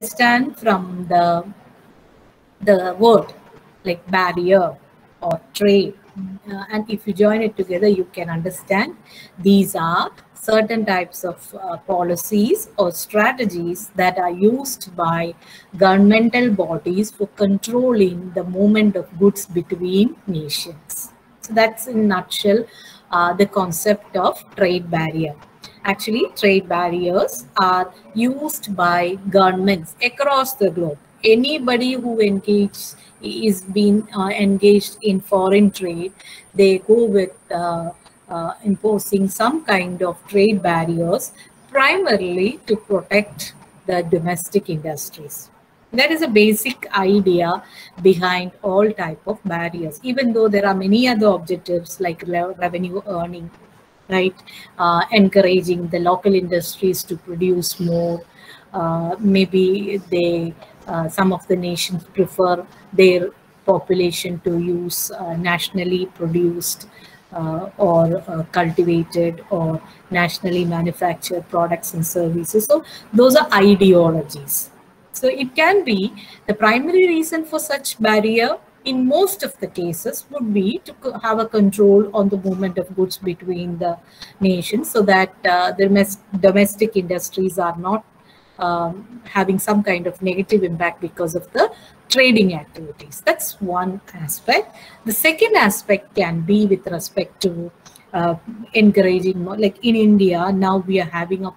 understand from the word like barrier or trade. And if you join it together, you can understand these are certain types of policies or strategies that are used by governmental bodies for controlling the movement of goods between nations. So that's in a nutshell the concept of trade barrier. Actually, trade barriers are used by governments across the globe. Anybody who is being engaged in foreign trade, they go with imposing some kind of trade barriers primarily to protect the domestic industries. That is a basic idea behind all type of barriers, even though there are many other objectives like revenue earning, right? Encouraging the local industries to produce more. Maybe some of the nations prefer their population to use nationally produced or cultivated or nationally manufactured products and services. So those are ideologies. So it can be the primary reason for such barrier in most of the cases would be to have a control on the movement of goods between the nations so that the domestic industries are not having some kind of negative impact because of the trading activities. That's one aspect. The second aspect can be with respect to encouraging more, like in India now we are having a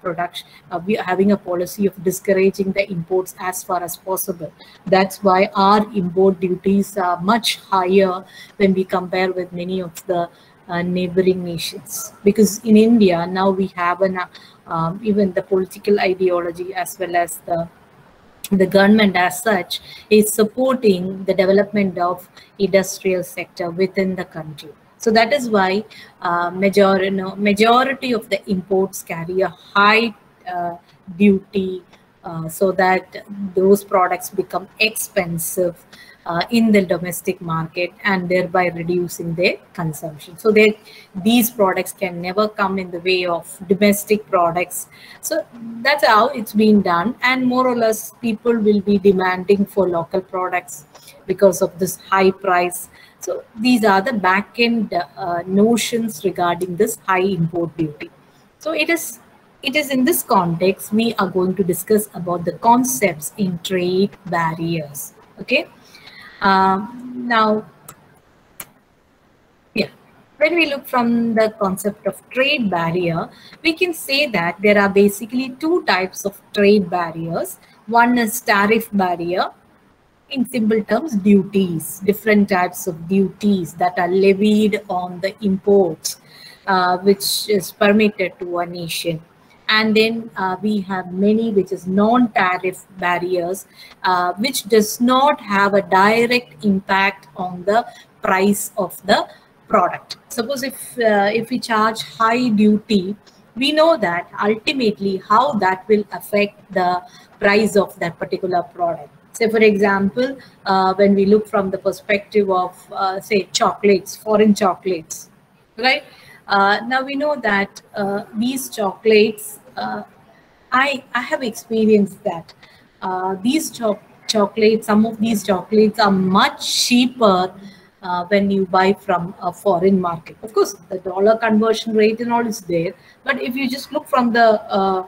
we are having a policy of discouraging the imports as far as possible. That's why our import duties are much higher when we compare with many of the neighboring nations, because in India now we have an even the political ideology as well as the government as such is supporting the development of industrial sector within the country. So that is why majority of the imports carry a high duty so that those products become expensive in the domestic market and thereby reducing their consumption. So these products can never come in the way of domestic products. So that's how it's been done, and more or less people will be demanding for local products because of this high price. So these are the back-end notions regarding this high import duty. So it is in this context we are going to discuss about the concepts in trade barriers. Okay. Now, yeah, when we look from the concept of trade barrier, we can say that there are basically two types of trade barriers. One is tariff barrier. In simple terms, duties, different types of duties that are levied on the imports, which is permitted to a nation. And then we have many which is non-tariff barriers, which does not have a direct impact on the price of the product. Suppose if we charge high duty, we know that ultimately how that will affect the price of that particular product. Say, for example, when we look from the perspective of, say, chocolates, foreign chocolates, right? Now we know that these chocolates, I have experienced that these chocolates, some of these chocolates are much cheaper when you buy from a foreign market. Of course, the dollar conversion rate and all is there, but if you just look from the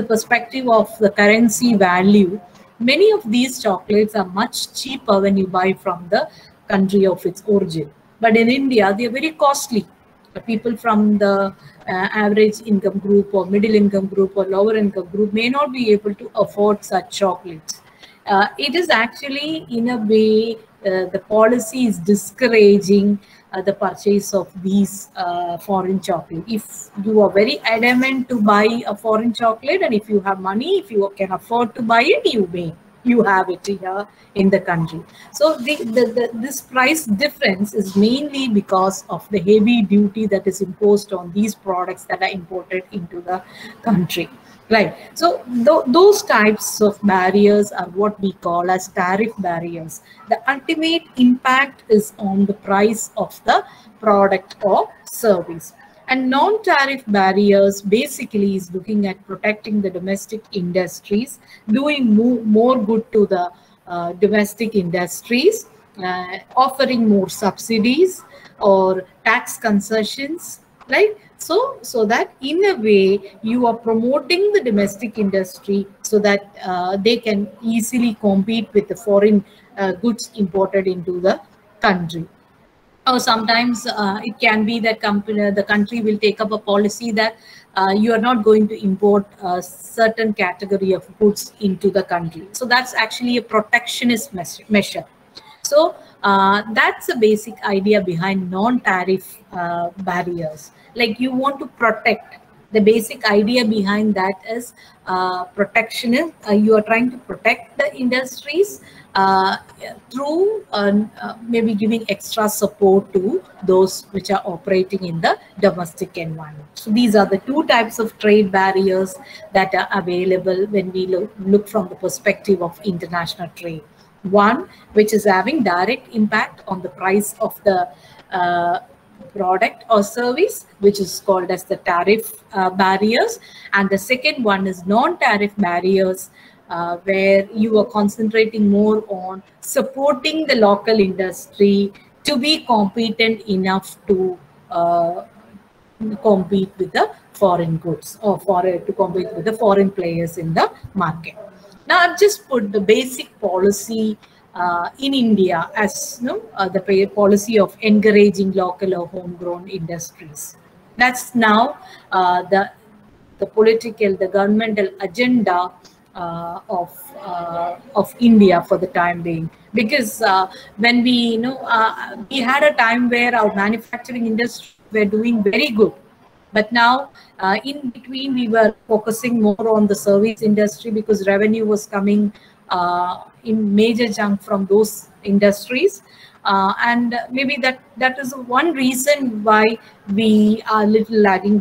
perspective of the currency value, many of these chocolates are much cheaper when you buy from the country of its origin. But in India, they are very costly. The people from the average income group or middle income group or lower income group may not be able to afford such chocolates. It is actually, in a way, the policy is discouraging the purchase of these foreign chocolate. If you are very adamant to buy a foreign chocolate, and if you have money, if you can afford to buy it, you have it here in the country. So this price difference is mainly because of the heavy duty that is imposed on these products that are imported into the country. Right. So those types of barriers are what we call as tariff barriers. The ultimate impact is on the price of the product or service. And non-tariff barriers basically is looking at protecting the domestic industries, doing more good to the domestic industries, offering more subsidies or tax concessions, right? So that in a way you are promoting the domestic industry so that they can easily compete with the foreign goods imported into the country. Or sometimes it can be that the country will take up a policy that you are not going to import a certain category of goods into the country. So that's actually a protectionist measure. So that's the basic idea behind non-tariff barriers. Like you want to protect. The basic idea behind that is protectionist. You are trying to protect the industries through maybe giving extra support to those which are operating in the domestic environment. So these are the two types of trade barriers that are available when we look from the perspective of international trade. One, which is having direct impact on the price of the product or service, which is called as the tariff barriers. And the second one is non-tariff barriers, where you are concentrating more on supporting the local industry to be competent enough to compete with the foreign goods or to compete with the foreign players in the market. Now, I've just put the basic policy in India as the policy of encouraging local or homegrown industries. That's now the political, the governmental agenda of India for the time being. Because when we had a time where our manufacturing industry were doing very good. But now, in between, we were focusing more on the service industry because revenue was coming in major chunk from those industries. And maybe that is one reason why we are a little lagging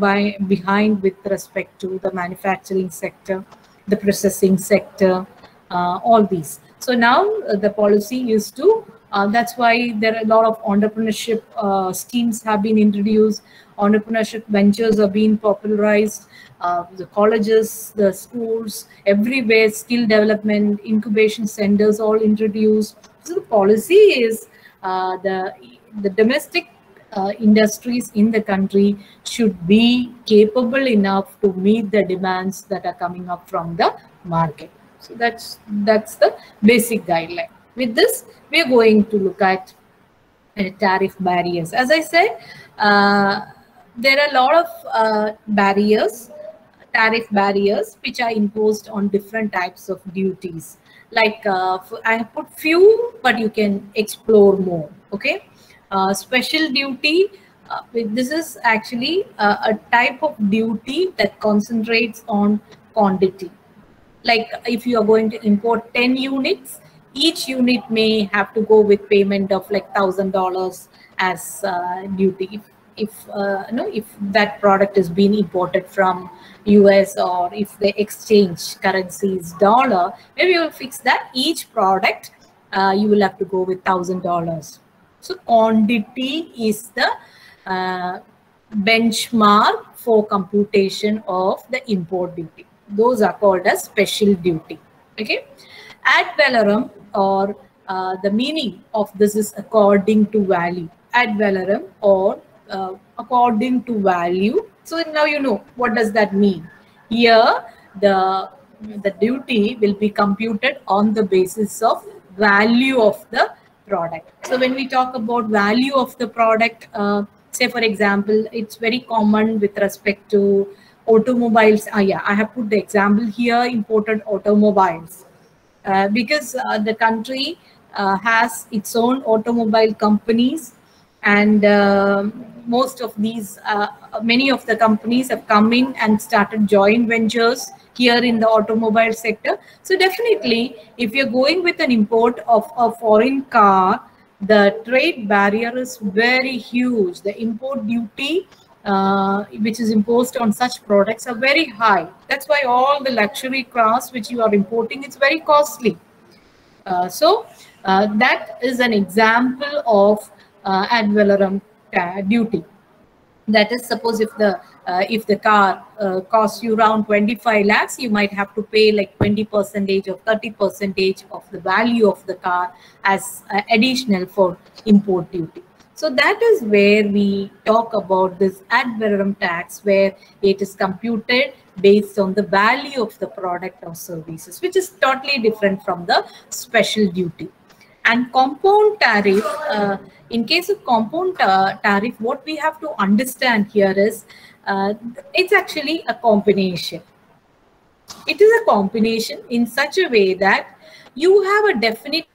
behind with respect to the manufacturing sector, the processing sector, all these. So now the policy is to, that's why there are a lot of entrepreneurship schemes have been introduced. Entrepreneurship ventures are being popularized. The colleges, the schools, everywhere, skill development, incubation centers all introduced. So the policy is the domestic industries in the country should be capable enough to meet the demands that are coming up from the market. So that's the basic guideline. With this, we're going to look at tariff barriers. As I said, there are a lot of barriers, tariff barriers, which are imposed on different types of duties. Like I put few, but you can explore more. Okay, special duty. This is actually a type of duty that concentrates on quantity. Like if you are going to import 10 units, each unit may have to go with payment of like $1,000 as duty. If that product is being imported from US, or if the exchange currency is dollar, maybe you will fix that each product you will have to go with $1,000. So quantity is the benchmark for computation of the import duty. Those are called as special duty. Okay, ad valorem, or the meaning of this is according to value. Ad valorem, or according to value. So now you know what does that mean. Here the duty will be computed on the basis of value of the product. So when we talk about value of the product, say for example, it's very common with respect to automobiles. Yeah, I have put the example here, imported automobiles, because the country has its own automobile companies, and most of these, many of the companies have come in and started joint ventures here in the automobile sector. So definitely, if you're going with an import of a foreign car, the trade barrier is very huge. The import duty which is imposed on such products are very high. That's why all the luxury cars which you are importing, it's very costly. So that is an example of ad valorem duty. That is, suppose if the car costs you around 25 lakhs, you might have to pay like 20 percentage or 30 percentage of the value of the car as additional for import duty. So that is where we talk about this ad valorem tax, where it is computed based on the value of the product or services, which is totally different from the special duty. And compound tariff, in case of compound tariff, what we have to understand here is it's actually a combination. It is a combination in such a way that you have a definite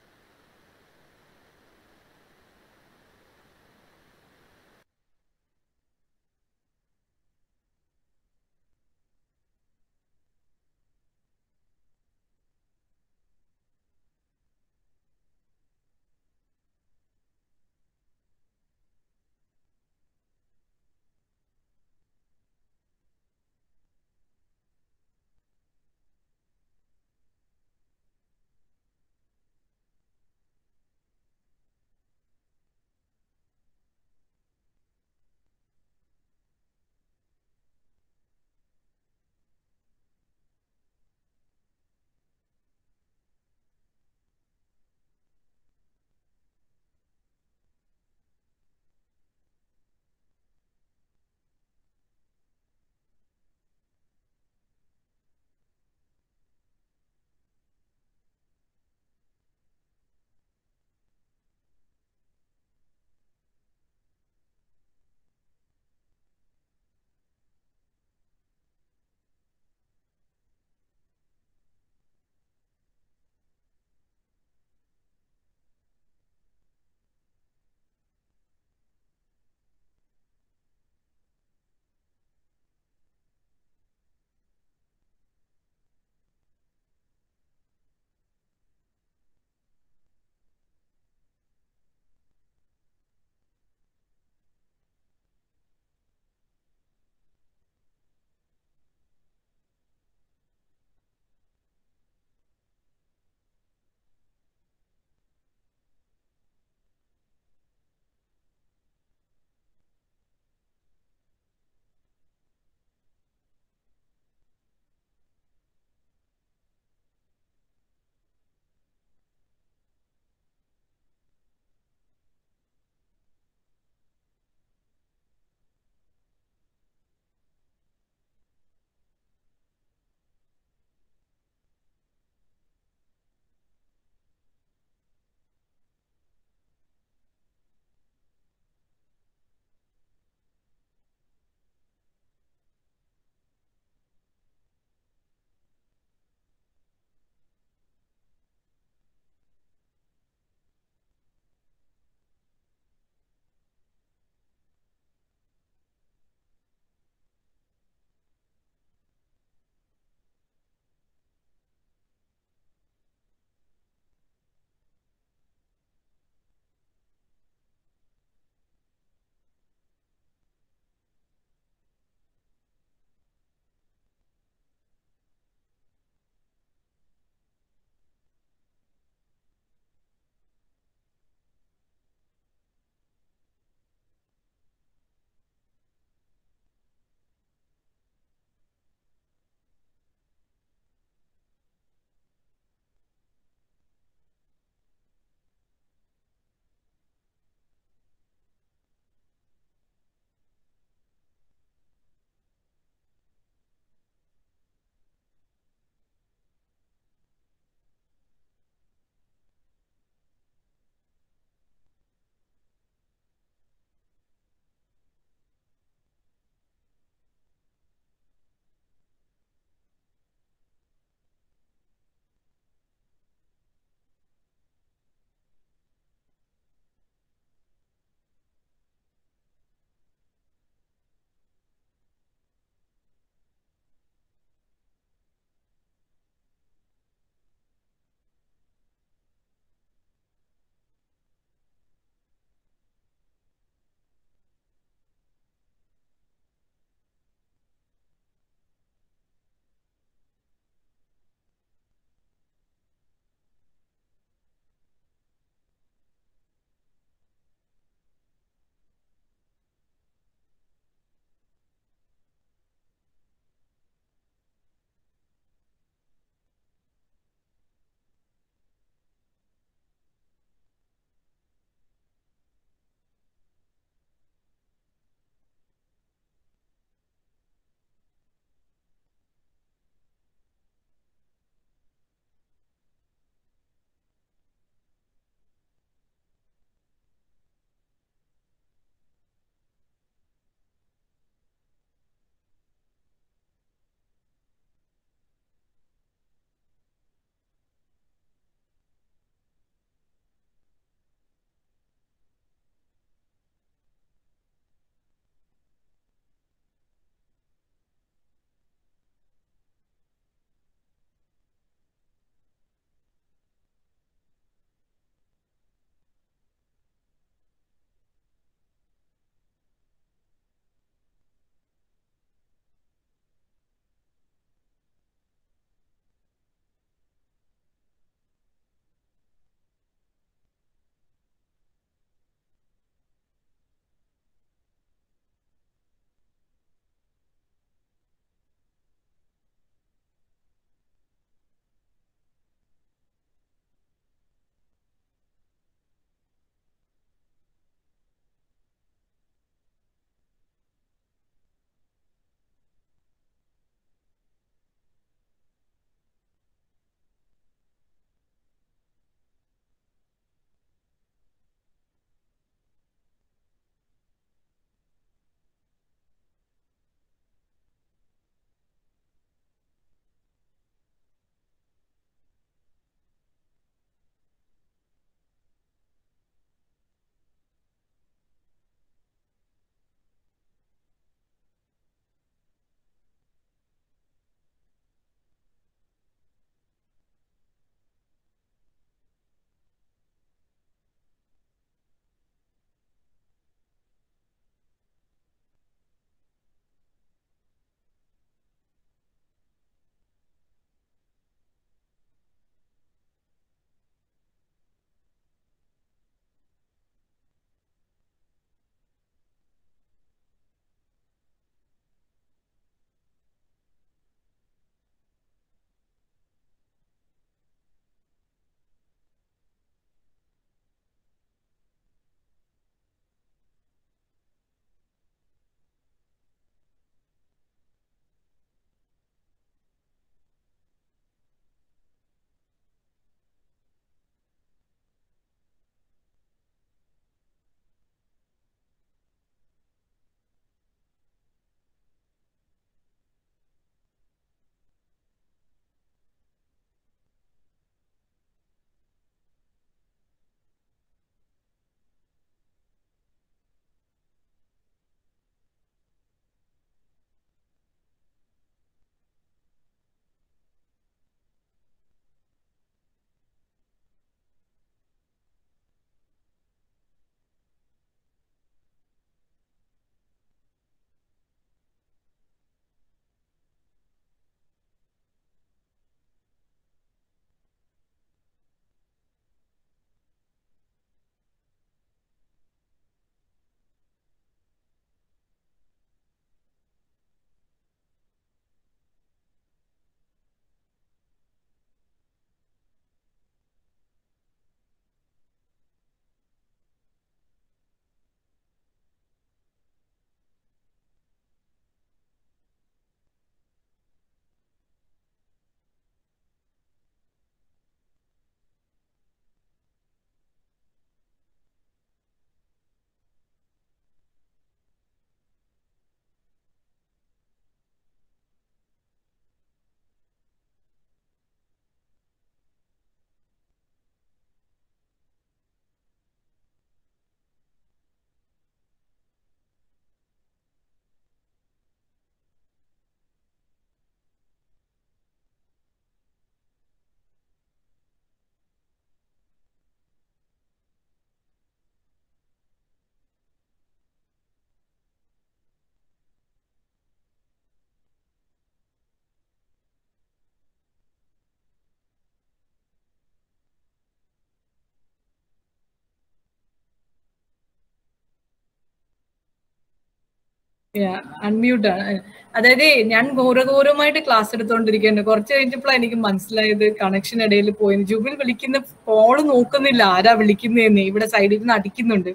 unmute ആണ്. അതായത് ഞാൻ ഘോരഘോരമായിട്ട് class എടുത്തോണ്ടിരിക്കുകയാണ്. കുറച്ച് കഴിഞ്ഞപ്പോഴാണ് എനിക്ക് മനസ്സിലായത് connection ഇടയിൽ പോയി. ജുബിൽ വിളിക്കുന്ന കോള് നോക്കുന്നില്ല, ആരാ വിളിക്കുന്നതെന്ന്. ഇവിടെ സൈഡിൽ നിന്ന് അടിക്കുന്നുണ്ട്.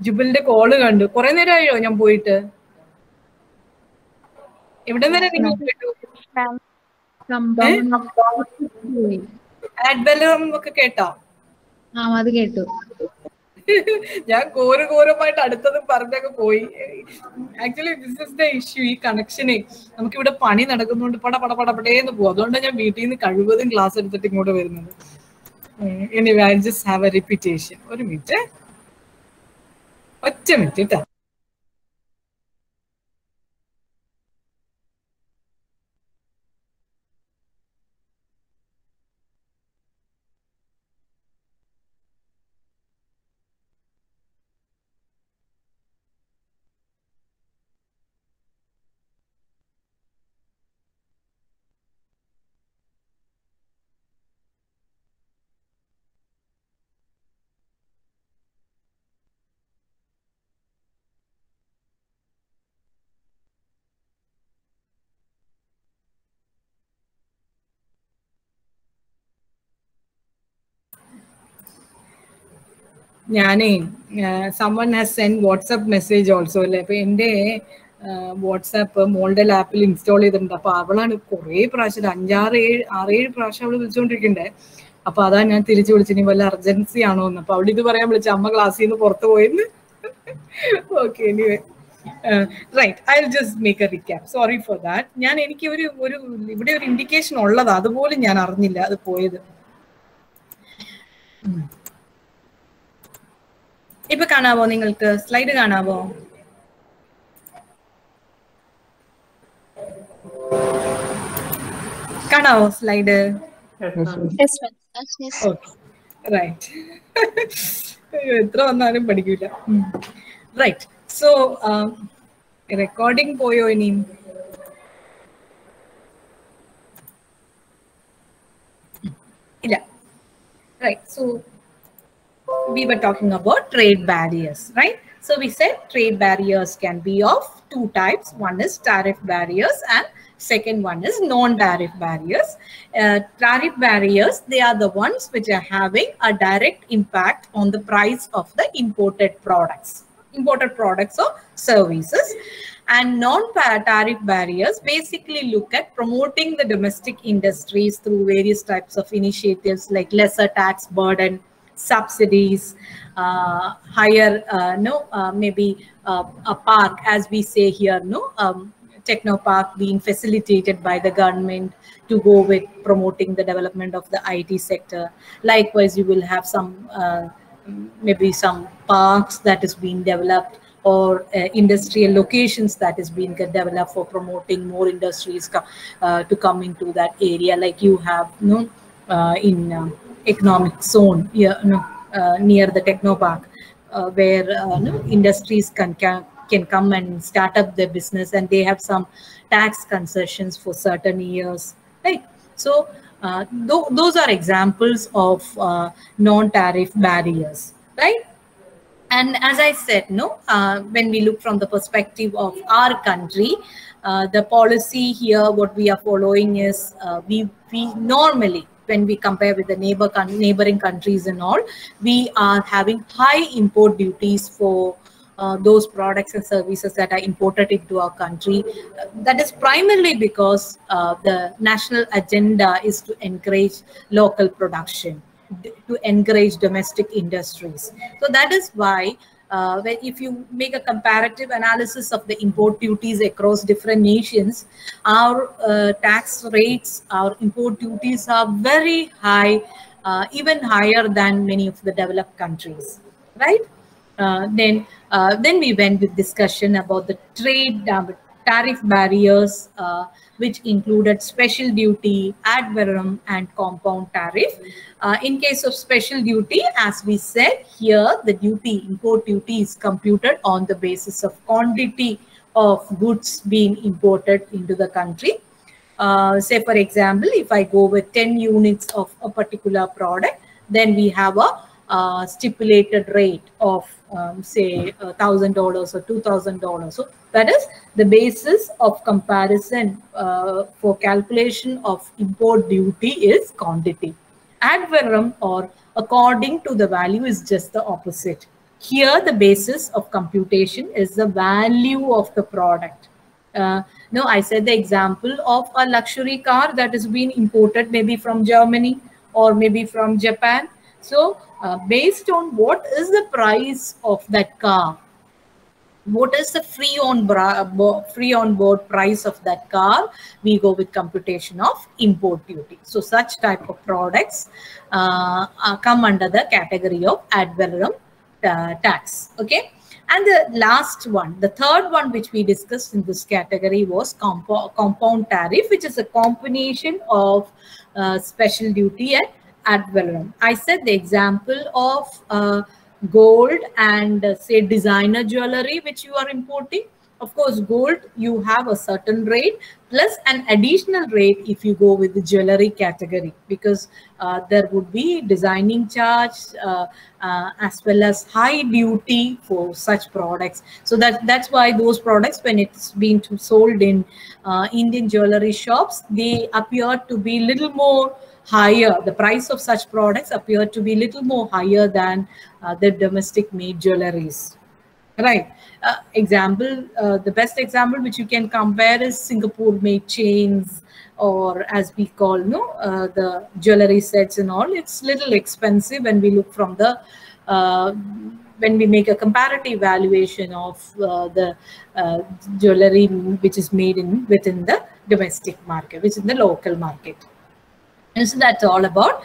ജുബിലിന്റെ കോള് കണ്ടു. കുറെ നേരമായോ ഞാൻ പോയിട്ട്? എവിടെ വരെ നിങ്ങൾ കേട്ടു? ആഡ് ബെല്ലം ഒക്കെ കേട്ടോ? അത് കേട്ടു. ഞാൻ ഘോരഘോരമായിട്ട് അടുത്തത് പറഞ്ഞൊക്കെ പോയി. Actually this is the issue. ഈ കണക്ഷനെ നമുക്കിവിടെ പണി നടക്കുന്നതുകൊണ്ട് പടപടേന്ന് പോകും. അതുകൊണ്ടാണ് ഞാൻ വീട്ടിൽ നിന്ന് കഴിവതും ക്ലാസ് എടുത്തിട്ട് ഇങ്ങോട്ട് വരുന്നത്. Anyway I just have A repetition. ഒരു മിനിറ്റ്, ഒറ്റ മിനിറ്റ് കേട്ടോ. ഞാനേ someone has sent WhatsApp message also അല്ലേ. അപ്പൊ എൻ്റെ വാട്സാപ്പ് മോളുടെ ലാപ്പിൽ ഇൻസ്റ്റാൾ ചെയ്തിട്ടുണ്ട്. അപ്പൊ അവളാണ് കുറേ പ്രാവശ്യം 6-7 പ്രാവശ്യം അവള് വിളിച്ചുകൊണ്ടിരിക്കണ്ടേ. അപ്പൊ അതാ ഞാൻ തിരിച്ചു വിളിച്ചു, ഇനി വല്ല അർജൻസി ആണോ എന്ന്. അപ്പൊ അവളിത് പറയാൻ വിളിച്ച അമ്മ ക്ലാസ്സിൽ നിന്ന് പുറത്തു പോയെന്ന്. Okay, anyway right, I will just make a recap. Sorry for that. ഞാൻ എനിക്ക് ഒരു ഇവിടെ ഒരു ഇൻഡിക്കേഷൻ ഉള്ളതാ, അതുപോലും ഞാൻ അറിഞ്ഞില്ല അത് പോയത്. ഇപ്പൊ കാണാവോ നിങ്ങൾക്ക്? സ്ലൈഡ് കാണാവോ? കാണാവോ സ്ലൈഡ്? റൈറ്റ്. എത്ര വന്നാലും പഠിക്കൂല. റൈറ്റ്. സോ റെക്കോർഡിംഗ് പോയോ ഇനിയും? ഇല്ല. Right. So we were talking about trade barriers, right? So we said trade barriers can be of two types. One is tariff barriers and second one is non-tariff barriers. Tariff barriers, they are the ones which are having a direct impact on the price of the imported products or services. And non-tariff barriers basically look at promoting the domestic industries through various types of initiatives like lesser tax burden, subsidies, higher maybe a park, as we say here, techno park being facilitated by the government to go with promoting the development of the IT sector. Likewise, you will have some maybe some parks that is being developed, or industrial locations that is being developed for promoting more industries to come into that area. Like you have in economic zone near the techno park, where industries can come and start up their business, and they have some tax concessions for certain years, right? So those are examples of non-tariff barriers, right? And as I said, when we look from the perspective of our country, the policy here, what we are following is we normally, when we compare with the neighboring countries and all, we are having high import duties for those products and services that are imported into our country. That is primarily because the national agenda is to encourage local production, to encourage domestic industries. So that is why if you make a comparative analysis of the import duties across different nations, our tax rates, our import duties are very high, even higher than many of the developed countries, right? Then we went with discussion about the trade tariff barriers, which included special duty, ad valorem, and compound tariff. In case of special duty, as we said here, the import duty is computed on the basis of quantity of goods being imported into the country. Say, for example, if I go with 10 units of a particular product, then we have a stipulated rate of say $1,000 or $2,000. So that is the basis of comparison for calculation of import duty is quantity. Ad valorem or according to the value is just the opposite. Here the basis of computation is the value of the product. No, I said the example of a luxury car that has been imported maybe from Germany or maybe from Japan. So based on what is the price of that car, what is the free on board price of that car, we go with computation of import duty. So such type of products come under the category of ad valorem tax. Okay. And the last one, the third one which we discussed in this category was compound tariff, which is a combination of special duty and ad valorem. I said the example of gold and say designer jewelry which you are importing. Of course, gold, you have a certain rate plus an additional rate if you go with the jewelry category, because there would be designing charge as well as high duty for such products. So that's why those products, when it's being sold in Indian jewelry shops, they appear to be little more higher. The price of such products appear to be little more higher than the domestic made jewelries. Right. The best example which you can compare is Singapore made chains, or as we call the jewelry sets and all. It's little expensive when we look from the when we make a comparative valuation of the jewelry which is made within the domestic market, which is the local market. And so that's all about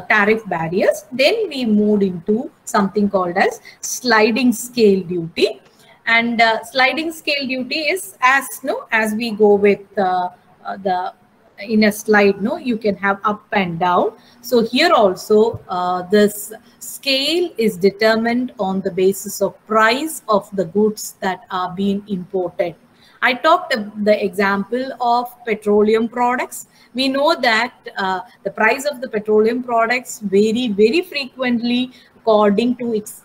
tariff barriers. Then we moved into something called as sliding scale duty. And sliding scale duty is as we go with in a slide, you can have up and down. So here also this scale is determined on the basis of price of the goods that are being imported. I talked the example of petroleum products. We know that the price of the petroleum products vary very frequently according to its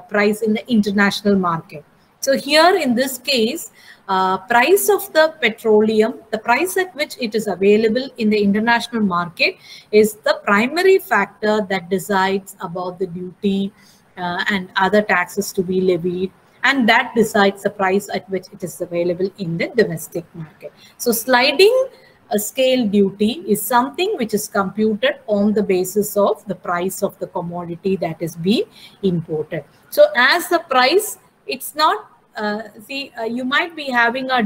price in the international market. So here in this case, price of the petroleum, the price at which it is available in the international market is the primary factor that decides about the duty and other taxes to be levied. And that decides the price at which it is available in the domestic market. So sliding scale duty is something which is computed on the basis of the price of the commodity that is being imported. So as the price, it's not, you might be having a,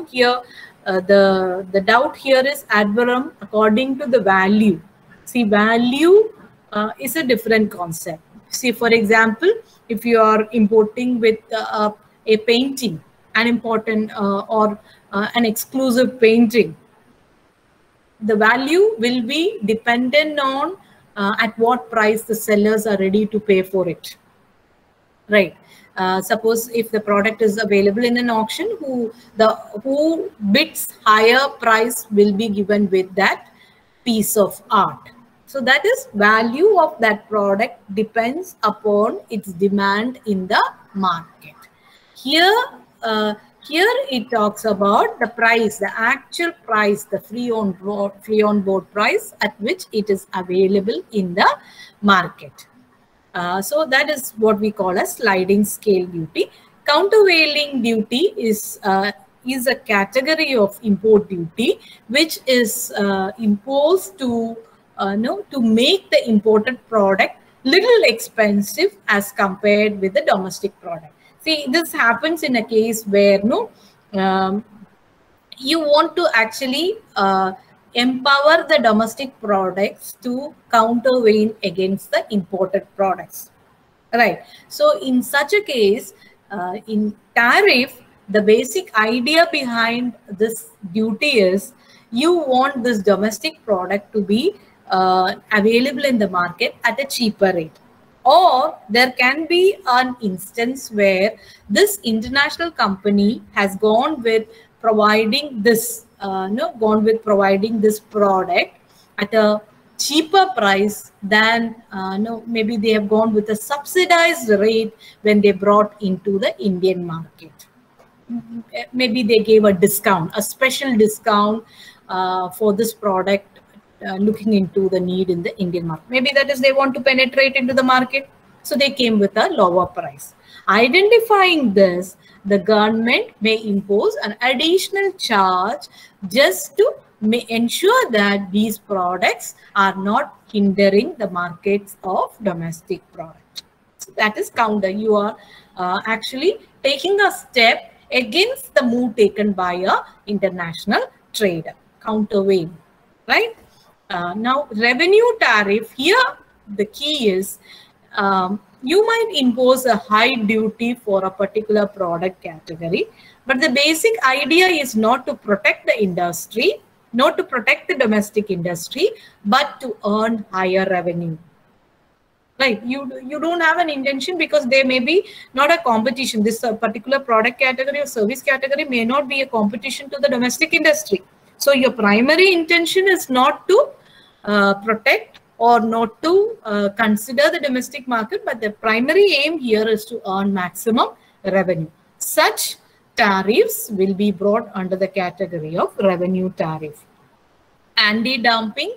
here, the doubt here is ad valorem according to the value. See, value is a different concept. See, for example, if you are importing with a painting, an important or an exclusive painting, the value will be dependent on at what price the sellers are ready to pay for it. Right. Suppose if the product is available in an auction, who bids higher price will be given with that piece of art. So that is value of that product depends upon its demand in the market. Here it talks about the price, the actual price, the free on board price at which it is available in the market. So that is what we call a sliding scale duty. Countervailing duty is a category of import duty which is imposed to make the imported product little expensive as compared with the domestic product. See, this happens in a case where you want to actually empower the domestic products to countervail against the imported products. Right. So in such a case, in tariff, the basic idea behind this duty is you want this domestic product to be available in the market at a cheaper rate. Or there can be an instance where this international company has gone with providing this, providing this product at a cheaper price than no, maybe they have gone with a subsidized rate when they brought into the Indian market. Maybe they gave a discount, a special discount for this product, looking into the need in the Indian market. Maybe that is they want to penetrate into the market, so they came with a lower price. Identifying this, the government may impose an additional charge just to ensure that these products are not hindering the markets of domestic products. So that is counter. You are actually taking a step against the move taken by a international trader, countervailing, right? Now, revenue tariff, here the key is you might impose a high duty for a particular product category, but the basic idea is not to protect the industry, not to protect the domestic industry, but to earn higher revenue. Right, you don't have an intention, because there may be not a competition. This particular product category or service category may not be a competition to the domestic industry. So your primary intention is not to protect or not to consider the domestic market, but the primary aim here is to earn maximum revenue. Such tariffs will be brought under the category of revenue tariff. Anti-dumping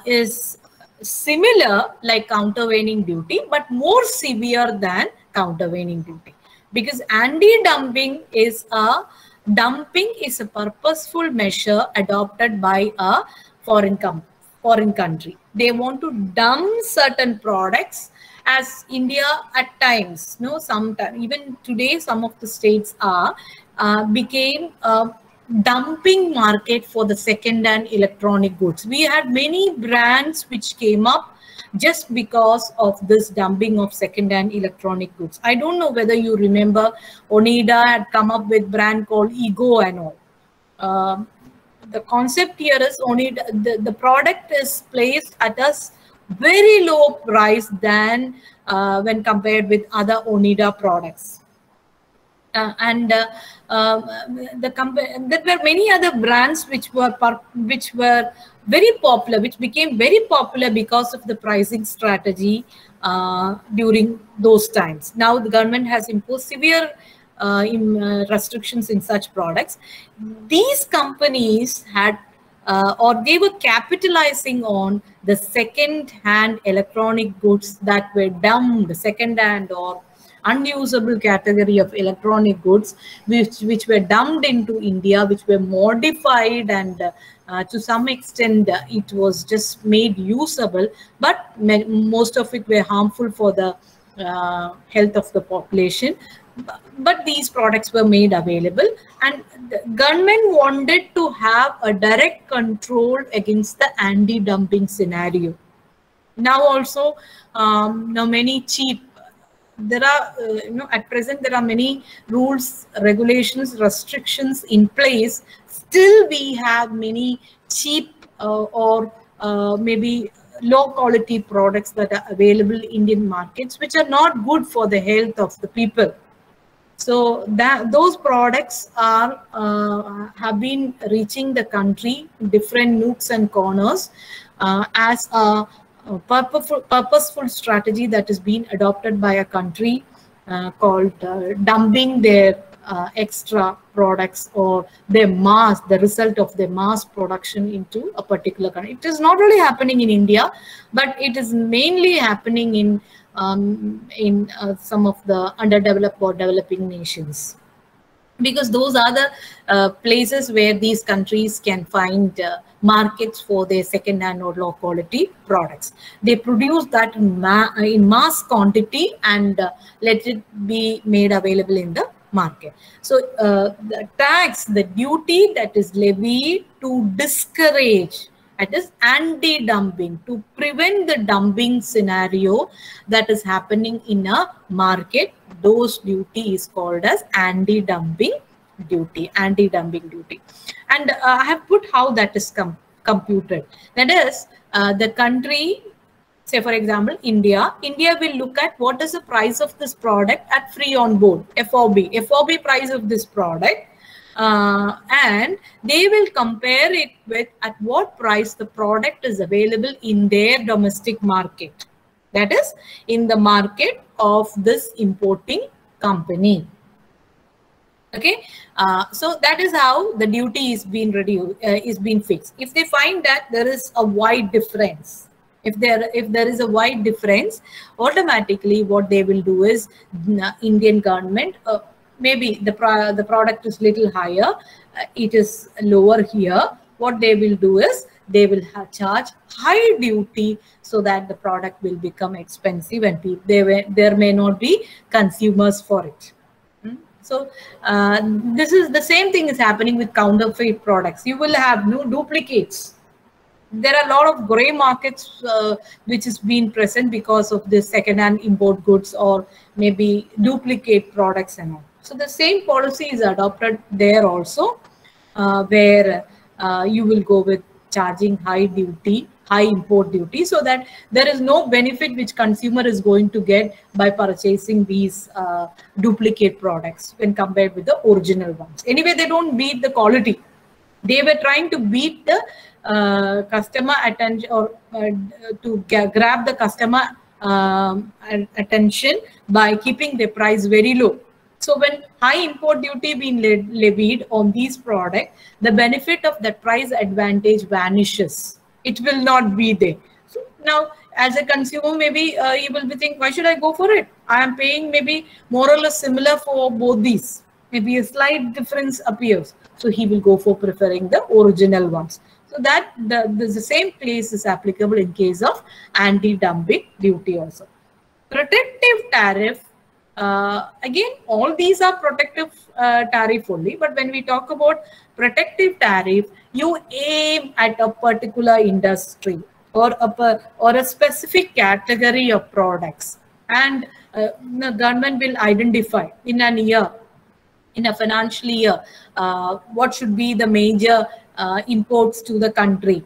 is similar like countervailing duty, but more severe than countervailing duty, because anti-dumping is a purposeful measure adopted by a foreign country. They want to dump certain products, as India at times, sometimes even today, some of the states are became dumping market for the second-hand electronic goods. We had many brands which came up just because of this dumping of second-hand electronic goods. I don't know whether you remember, Onida had come up with brand called Ego and all. The concept here is Onida, the product is placed at a very low price than when compared with other Onida products. There were many other brands which were very popular, which became very popular because of the pricing strategy during those times. Now the government has imposed severe restrictions in such products. These companies had or they were capitalizing on the second-hand electronic goods that were dumped, second-hand or unusable category of electronic goods, which were dumped into India, which were modified, and to some extent it was just made usable, but most of it were harmful for the health of the population. But these products were made available, and the government wanted to have a direct control against the anti-dumping scenario. Now also, now many cheap, there are, at present there are many rules, regulations, restrictions in place. Still we have many cheap or maybe low quality products that are available in Indian markets, which are not good for the health of the people. So those products are have been reaching the country, different nooks and corners, as a purposeful strategy that has been adopted by a country called dumping their extra products or their the result of their mass production into a particular country. It is not only happening in India, but it is mainly happening in some of the underdeveloped or developing nations, because those are the places where these countries can find markets for their second-hand or low-quality products. They produce that in mass quantity and let it be made available in the market. So the tax, the duty that is levied to discourage, it is anti-dumping, to prevent the dumping scenario that is happening in a market. Those duty is called as anti-dumping duty, And I have put how that is computed. That is, the country, say for example, India will look at what is the price of this product at free on board, FOB price of this product. and they will compare it with at what price the product is available in their domestic market, that is in the market of this importing company. Okay, so that is how the duty is being reduced, is being fixed. If they find that there is a wide difference, if there is a wide difference, automatically what they will do is Indian government, maybe the product is little higher, it is lower here. What they will do is they will charge high duty so that the product will become expensive and there may not be consumers for it. So this is the same thing is happening with counterfeit products. You will have no duplicates. There are a lot of gray markets which is being present because of this second-hand import goods or maybe duplicate products and all. So the same policy is adopted there also, where you will go with charging high duty, high import duty, so that there is no benefit which consumer is going to get by purchasing these duplicate products when compared with the original ones. Anyway, they don't beat the quality. They were trying to beat the customer attention, or to grab the customer attention by keeping the price very low. So when high import duty being levied on these products, the benefit of that price advantage vanishes. It will not be there. So now, as a consumer, maybe you will be thinking, why should I go for it? I am paying maybe more or less similar for both these. Maybe a slight difference appears. So he will go for preferring the original ones. So that the same place is applicable in case of anti-dumping duty also. Protective tariff. Again, all these are protective tariff only, but when we talk about protective tariff, you aim at a particular industry or a specific category of products, and the government will identify in an year, in a financial year, what should be the major imports to the country.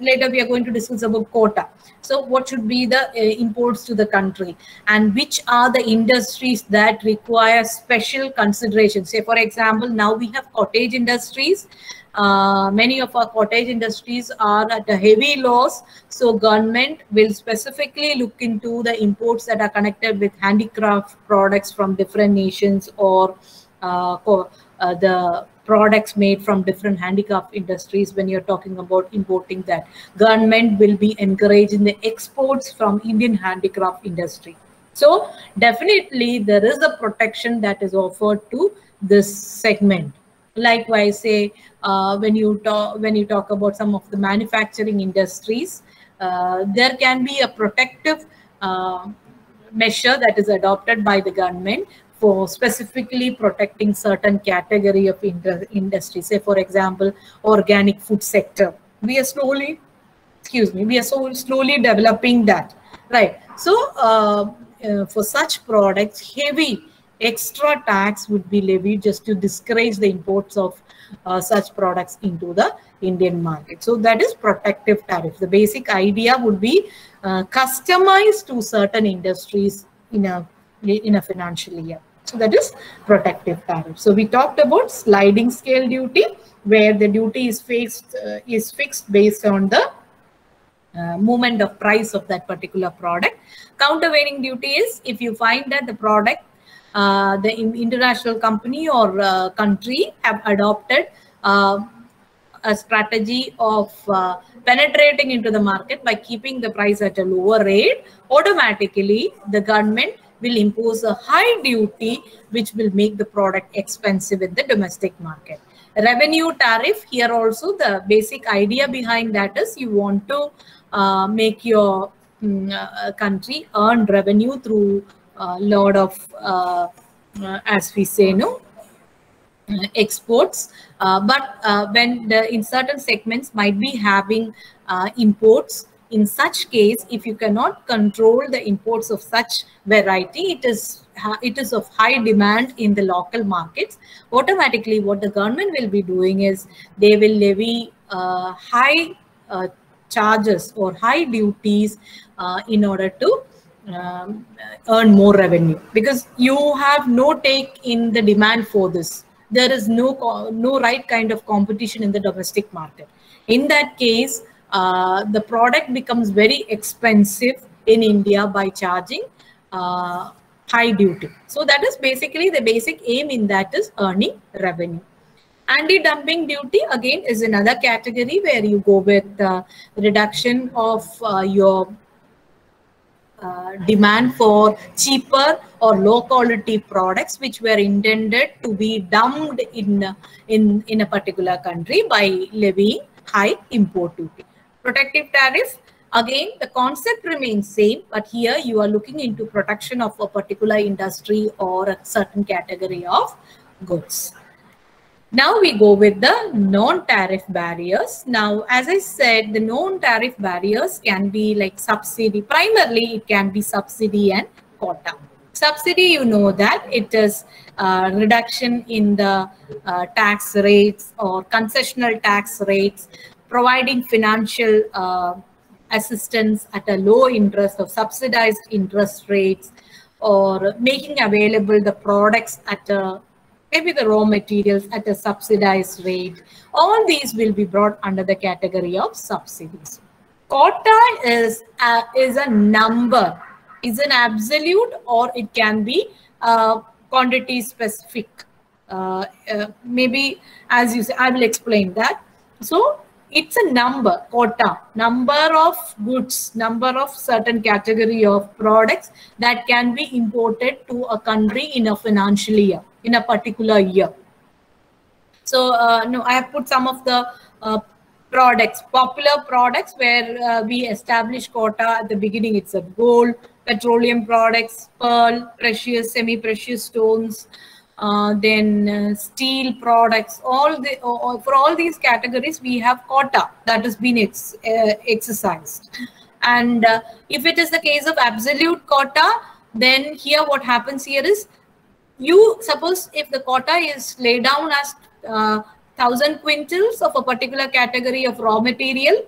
Later we are going to discuss about quota. So what should be the imports to the country, and which are the industries that require special consideration. Say for example, now we have cottage industries. Many of our cottage industries are at a heavy loss. So government will specifically look into the imports that are connected with handicraft products from different nations, or the products made from different handicraft industries. When you're talking about importing that, government will be encouraging the exports from Indian handicraft industry. So definitely there is a protection that is offered to this segment. Likewise, say when you talk about some of the manufacturing industries, there can be a protective measure that is adopted by the government for specifically protecting certain category of industry. Say for example, organic food sector. We are slowly developing that, right? So for such products, heavy extra tax would be levied just to discourage the imports of such products into the Indian market. So that is protective tariff. The basic idea would be customized to certain industries in a financial year. So that is protective tariff. So we talked about sliding scale duty, where the duty is fixed based on the movement of price of that particular product. Countervailing duty is if you find that the product, the international company or country have adopted a strategy of penetrating into the market by keeping the price at a lower rate, automatically the government will impose a high duty which will make the product expensive in the domestic market. Revenue tariff, here also the basic idea behind that is you want to make your country earn revenue through a lot of as we say, exports, but when in certain segments might be having imports. In such case, if you cannot control the imports of such variety, it is of high demand in the local markets. Automatically, what the government will be doing is they will levy high charges or high duties in order to earn more revenue, because you have no take in the demand for this. there is no right kind of competition in the domestic market. In that case, the product becomes very expensive in India by charging high duty. So that is basically the basic aim in that is earning revenue. Anti-dumping duty again is another category where you go with reduction of your demand for cheaper or low quality products which were intended to be dumped in a particular country by levying high import duty. Protective tariff, again the concept remains same, but here you are looking into protection of a particular industry or a certain category of goods. Now we go with the non-tariff barriers. Now, as I said, the non-tariff barriers can be like subsidy. Primarily, it can be subsidy and quota. Subsidy, you know that it is reduction in the tax rates or concessional tax rates, providing financial assistance at a low interest or subsidized interest rates, or making available the products at a maybe the raw materials at a subsidized rate. All these will be brought under the category of subsidies. Quota is a number, is an absolute, or it can be quantity specific. Maybe as you say, I will explain that. So it's a number, quota, number of goods, number of certain category of products that can be imported to a country in a financial year, in a particular year. So no, I have put some of the products, popular products where we establish quota at the beginning. It's a gold, petroleum products, pearl, precious, semi-precious stones, then steel products. For all these categories, we have quota that has been exercised. And if it is the case of absolute quota, then here what happens here is, you suppose if the quota is laid down as 1,000 quintals of a particular category of raw material,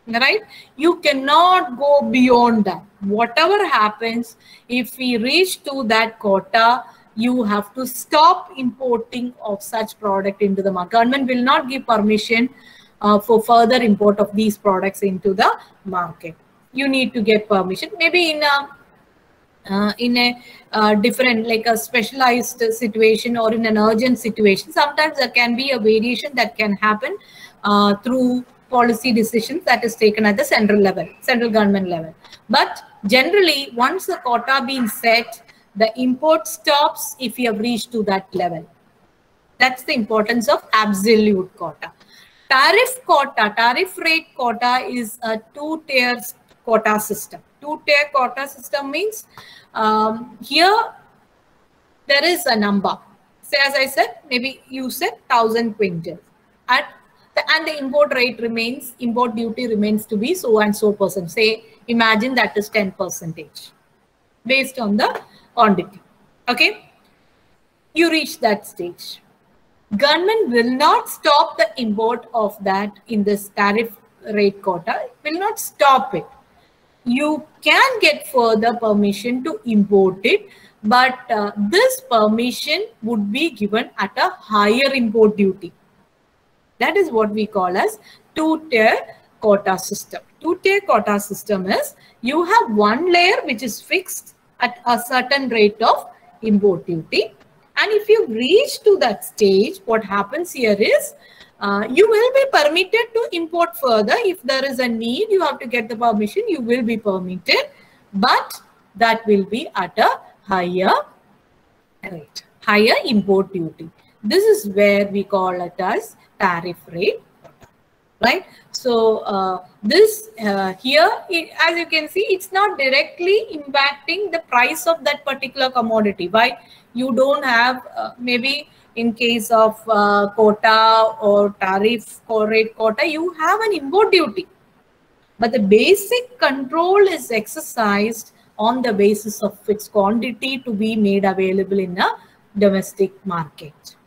right? You cannot go beyond that. Whatever happens, if we reach to that quota, you have to stop importing of such product into the market. Government will not give permission for further import of these products into the market. You need to get permission, maybe in a different, like a specialized situation or in an urgent situation. Sometimes there can be a variation that can happen through policy decisions that is taken at the central level, central government level. But generally, once the quota being set, the import stops if you have reached to that level. That's the importance of absolute quota. Tariff quota, tariff rate quota is a two-tier quota system. Two-tier quota system means here there is a number. Say, as I said, maybe you said 1,000 quintals. And the import rate remains, import duty remains to be so and so percent. Say, imagine that is 10% based on the quantity. Okay, you reach that stage. Government will not stop the import of that in this tariff rate quota. It will not stop it. You can get further permission to import it, but this permission would be given at a higher import duty. That is what we call as two-tier quota system. Two-tier quota system is, you have one layer which is fixed at a certain rate of import duty. And if you reach to that stage, what happens here is, you will be permitted to import further. If there is a need, you have to get the permission, you will be permitted, but that will be at a higher rate, higher import duty. This is where we call it as tariff rate, right? So this here, as you can see, it's not directly impacting the price of that particular commodity. Why? You don't have maybe in case of quota or tariff or rate quota, you have an import duty. But the basic control is exercised on the basis of its quantity to be made available in a domestic market.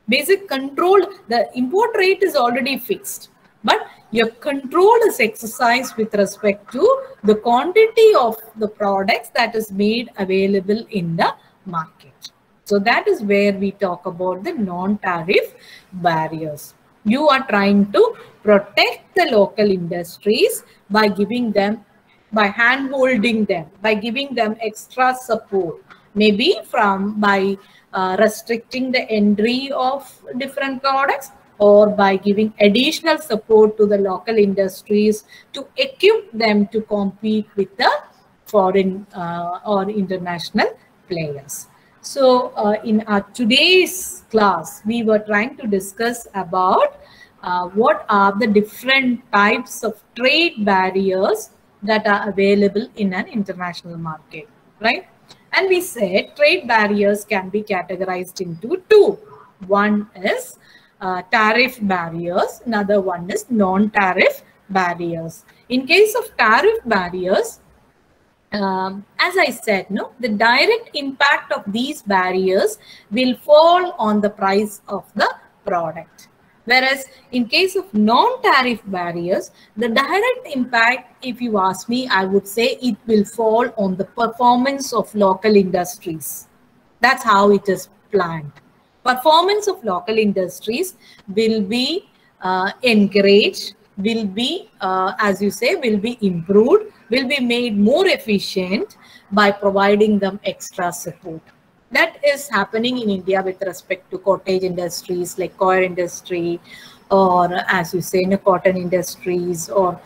Basic control, the import rate is already fixed, but your control is exercised with respect to the quantity of the products that is made available in the market. So that is where we talk about the non-tariff barriers. You are trying to protect the local industries by giving them, by hand-holding them, by giving them extra support, maybe by restricting the entry of different products, or by giving additional support to the local industries to equip them to compete with the foreign or international players. So in our today's class, we were trying to discuss about what are the different types of trade barriers that are available in an international market, right? And we said trade barriers can be categorized into two. One is tariff barriers, another one is non-tariff barriers. In case of tariff barriers, as I said, no, the direct impact of these barriers will fall on the price of the product. Whereas in case of non-tariff barriers, the direct impact, if you ask me, I would say it will fall on the performance of local industries. That's how it is planned. Performance of local industries will be encouraged, will be, as you say, will be improved, will be made more efficient by providing them extra support. That is happening in India with respect to cottage industries like coir industry, or as you say, cotton industries, or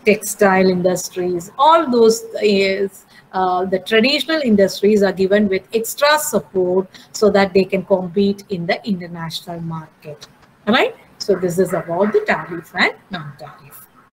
textile industries. All those is the traditional industries are given with extra support so that they can compete in the international market. All right. So this is about the tariff and non-tariff.